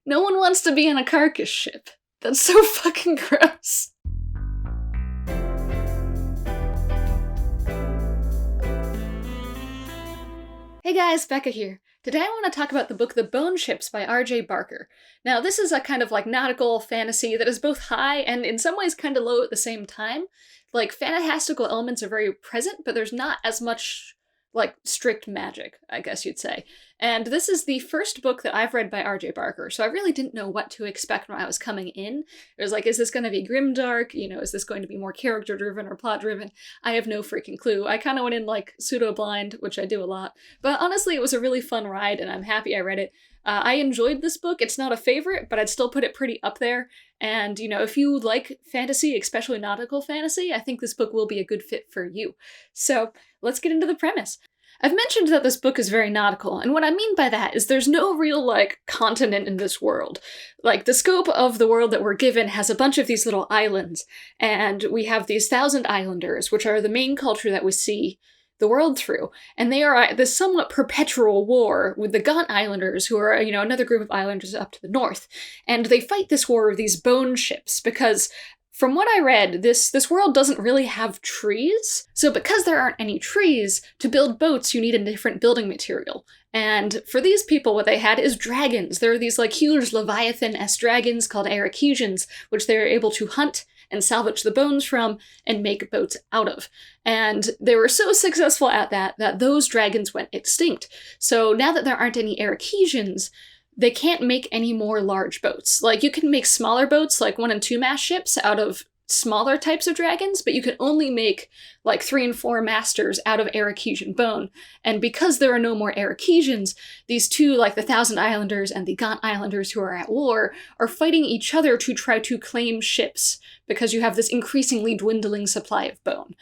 No one wants to be on a carcass ship. That's so fucking gross. Hey guys, Becca here. Today I want to talk about the book The Bone Ships by R.J. Barker. Now this is a kind of like nautical fantasy that is both high and in some ways kind of low at the same time. Like fantastical elements are very present, but there's not as much like strict magic, I guess you'd say. And this is the first book that I've read by R.J. Barker, so I really didn't know what to expect when I was coming in. It was like, is this going to be grimdark? You know, is this going to be more character-driven or plot-driven? I have no freaking clue. I kind of went in like pseudo-blind, which I do a lot. But honestly, it was a really fun ride, and I'm happy I read it. I enjoyed this book. It's not a favorite, but I'd still put it pretty up there. And, you know, if you like fantasy, especially nautical fantasy, I think this book will be a good fit for you. So let's get into the premise. I've mentioned that this book is very nautical, and what I mean by that is there's no real, like, continent in this world. Like, the scope of the world that we're given has a bunch of these little islands, and we have these 1,000 islanders, which are the main culture that we see the world through, and they are at this somewhat perpetual war with the Gaunt Islanders, who are, you know, another group of islanders up to the north, and they fight this war with these bone ships, because from what I read, this world doesn't really have trees, so because there aren't any trees, to build boats you need a different building material. And for these people, what they had is dragons. There are these like huge Leviathan-esque dragons called Arachesians, which they are able to hunt and salvage the bones from and make boats out of. And they were so successful at that those dragons went extinct. So now that there aren't any Arachesians, they can't make any more large boats. Like, you can make smaller boats, like 1- and 2-mast ships, out of smaller types of dragons, but you can only make, like, 3- and 4-masters out of Arachesian bone. And because there are no more Arachesians, these two, like the 1,000 Islanders and the Gaunt Islanders who are at war, are fighting each other to try to claim ships, because you have this increasingly dwindling supply of bone.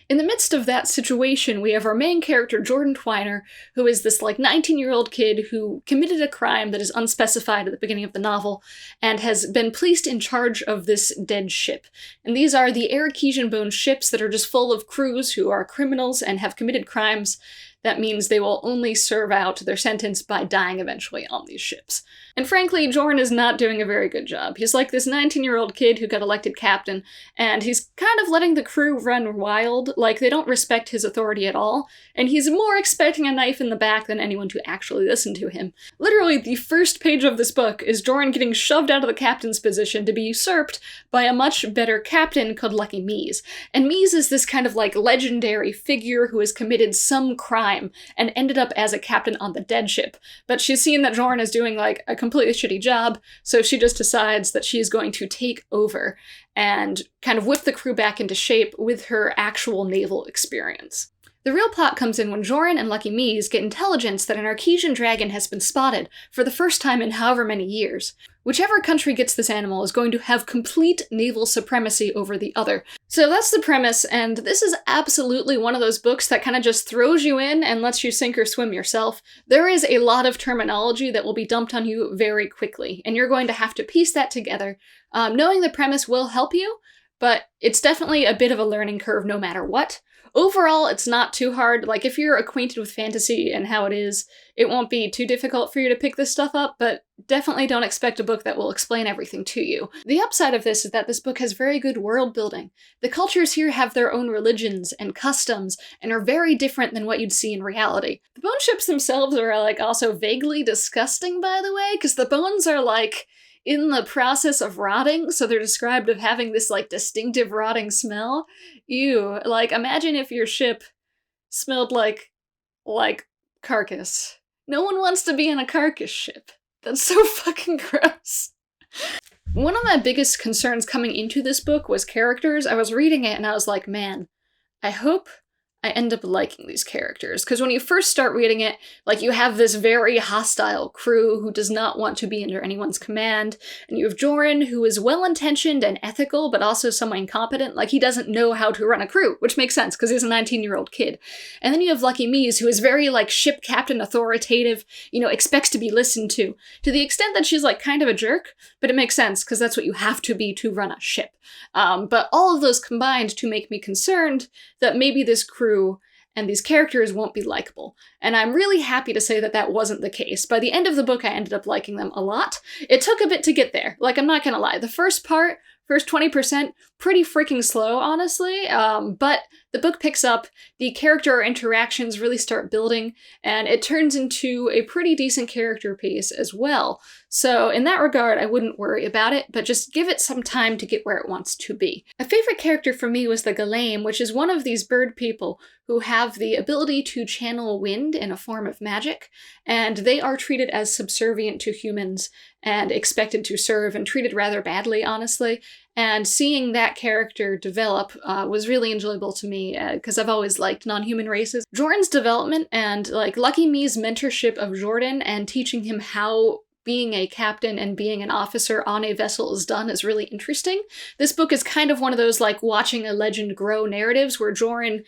In the midst of that situation, we have our main character, Jordan Twiner, who is this, like, 19-year-old kid who committed a crime that is unspecified at the beginning of the novel, and has been placed in charge of this dead ship. And these are the Arachesian bone ships that are just full of crews who are criminals and have committed crimes. That means they will only serve out their sentence by dying eventually on these ships. And frankly, Jordan is not doing a very good job. He's like this 19-year-old kid who got elected captain, and he's kind of letting the crew run wild, like they don't respect his authority at all, and he's more expecting a knife in the back than anyone to actually listen to him. Literally, the first page of this book is Jordan getting shoved out of the captain's position to be usurped by a much better captain called Lucky Mies. And Mies is this kind of like legendary figure who has committed some crime and ended up as a captain on the dead ship. But she's seen that Jordan is doing like a completely shitty job, so she just decides that she's going to take over and kind of whip the crew back into shape with her actual naval experience. The real plot comes in when Joran and Lucky Mies get intelligence that an Arachesian dragon has been spotted for the first time in however many years. Whichever country gets this animal is going to have complete naval supremacy over the other. So that's the premise, and this is absolutely one of those books that kind of just throws you in and lets you sink or swim yourself. There is a lot of terminology that will be dumped on you very quickly, and you're going to have to piece that together. Knowing the premise will help you, but it's definitely a bit of a learning curve no matter what. Overall, it's not too hard. Like, if you're acquainted with fantasy and how it is, it won't be too difficult for you to pick this stuff up, but definitely don't expect a book that will explain everything to you. The upside of this is that this book has very good world building. The cultures here have their own religions and customs, and are very different than what you'd see in reality. The bone ships themselves are, like, also vaguely disgusting, by the way, because the bones are, like, in the process of rotting, so they're described of having this, like, distinctive rotting smell. Ew. Like, imagine if your ship smelled like carcass. No one wants to be on a carcass ship. That's so fucking gross. One of my biggest concerns coming into this book was characters. I was reading it and I was like, man, I hope I end up liking these characters, because when you first start reading it, like, you have this very hostile crew who does not want to be under anyone's command, and you have Joran, who is well-intentioned and ethical, but also somewhat incompetent. Like, he doesn't know how to run a crew, which makes sense, because he's a 19-year-old kid. And then you have Lucky Mies, who is very, like, ship captain authoritative, you know, expects to be listened to the extent that she's, like, kind of a jerk, but it makes sense, because that's what you have to be to run a ship. But all of those combined to make me concerned that maybe this crew and these characters won't be likable. and I'm really happy to say that that wasn't the case. By the end of the book, I ended up liking them a lot. It took a bit to get there, like, I'm not gonna lie. The first 20%, pretty freaking slow, honestly, but the book picks up, the character interactions really start building, and it turns into a pretty decent character piece as well. So in that regard, I wouldn't worry about it, but just give it some time to get where it wants to be. A favorite character for me was the Galame, which is one of these bird people who have the ability to channel wind in a form of magic, and they are treated as subservient to humans and expected to serve and treated rather badly, honestly. And seeing that character develop was really enjoyable to me, because I've always liked non-human races. Jordan's development and, like, Lucky Me's mentorship of Jordan and teaching him how being a captain and being an officer on a vessel is done is really interesting. This book is kind of one of those, like, watching a legend grow narratives where Joran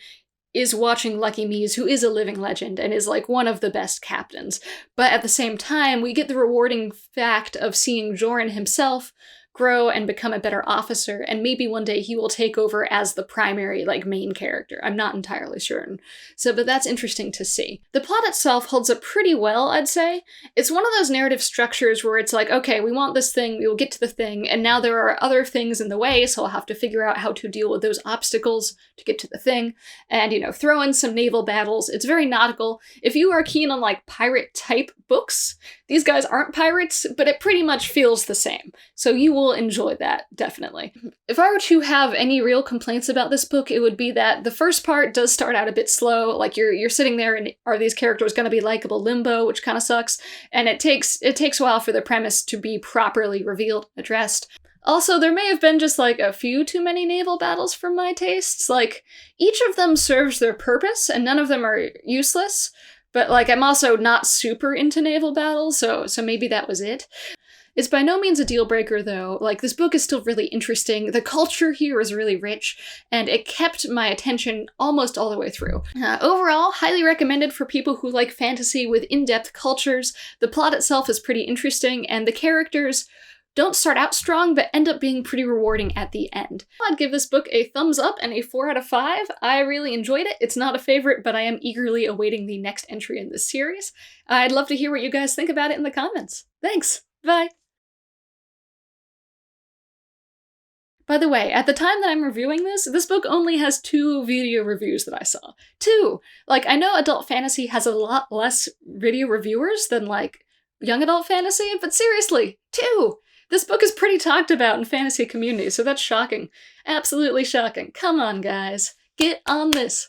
is watching Lucky Mies, who is a living legend and is, like, one of the best captains. But at the same time, we get the rewarding fact of seeing Joran himself grow and become a better officer, and maybe one day he will take over as the primary, like, main character. I'm not entirely certain. But that's interesting to see. The plot itself holds up pretty well, I'd say. It's one of those narrative structures where it's like, okay, we want this thing, we will get to the thing, and now there are other things in the way, so I'll have to figure out how to deal with those obstacles to get to the thing, and, you know, throw in some naval battles. It's very nautical. If you are keen on, like, pirate-type books, these guys aren't pirates, but it pretty much feels the same. So you will enjoy that, definitely. If I were to have any real complaints about this book, it would be that the first part does start out a bit slow, like you're sitting there and are these characters gonna be likable limbo, which kind of sucks, and it takes a while for the premise to be properly revealed, addressed. Also, there may have been just, like, a few too many naval battles for my tastes. Like, each of them serves their purpose, and none of them are useless, but, like, I'm also not super into naval battles, so maybe that was it. It's by no means a deal breaker, though. Like, this book is still really interesting, the culture here is really rich, and it kept my attention almost all the way through. Overall, highly recommended for people who like fantasy with in-depth cultures. The plot itself is pretty interesting, and the characters don't start out strong, but end up being pretty rewarding at the end. I'd give this book a thumbs up and a 4 out of 5. I really enjoyed it. It's not a favorite, but I am eagerly awaiting the next entry in this series. I'd love to hear what you guys think about it in the comments. Thanks! Bye! By the way, at the time that I'm reviewing this book only has 2 video reviews that I saw. 2! Like, I know adult fantasy has a lot less video reviewers than, like, young adult fantasy, but seriously, 2! This book is pretty talked about in fantasy community, so that's shocking. Absolutely shocking. Come on, guys. Get on this.